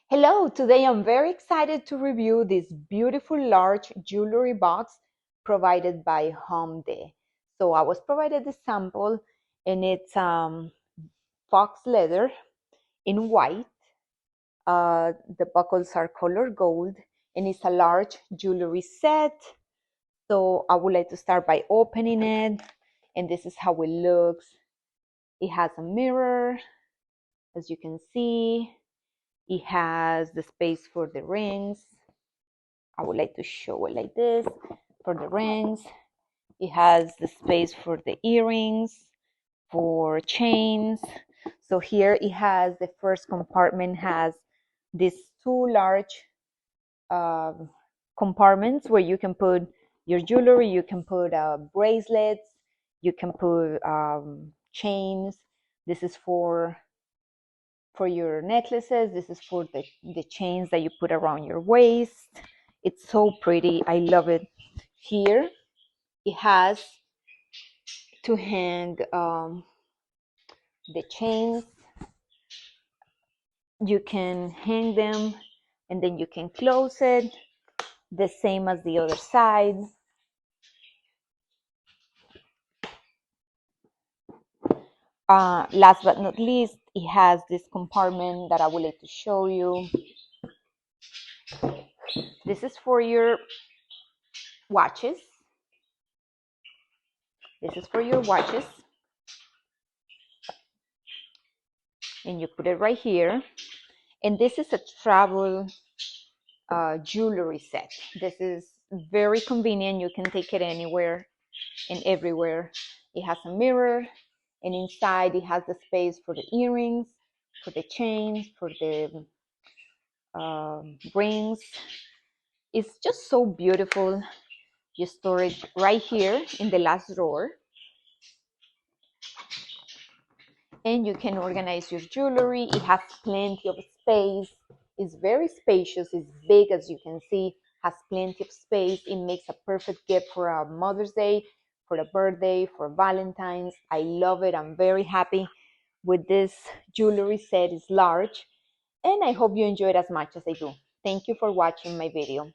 Hello, today I'm very excited to review this beautiful large jewelry box provided by Homde. So I was provided the sample and it's fox leather in white. The buckles are color gold and it's a large jewelry set. So I would like to start by opening it, and this is how it looks. It has a mirror, as you can see. It has the space for the rings. I would like to show it like this. For the rings, it has the space for the earrings, for chains. So here it has the first compartment has these two large uh, compartments where you can put your jewelry, you can put bracelets, you can put chains. This is for your necklaces. This is for the chains that you put around your waist. It's so pretty. I love it. Here it has to hang the chains. You can hang them and then you can close it, the same as the other side. Last but not least, it has this compartment that I would like to show you. This is for your watches. This is for your watches. And you put it right here. And this is a travel jewelry set. This is very convenient. You can take it anywhere and everywhere. It has a mirror, and inside it has the space for the earrings, for the chains, for the rings. It's just so beautiful. You store it right here in the last drawer, and you can organize your jewelry. It has plenty of space. It's very spacious. It's big, as you can see. Has plenty of space. It makes a perfect gift for a Mother's Day, for a birthday, for Valentine's. I love it. I'm very happy with this jewelry set. It's large, and I hope you enjoy it as much as I do. Thank you for watching my video.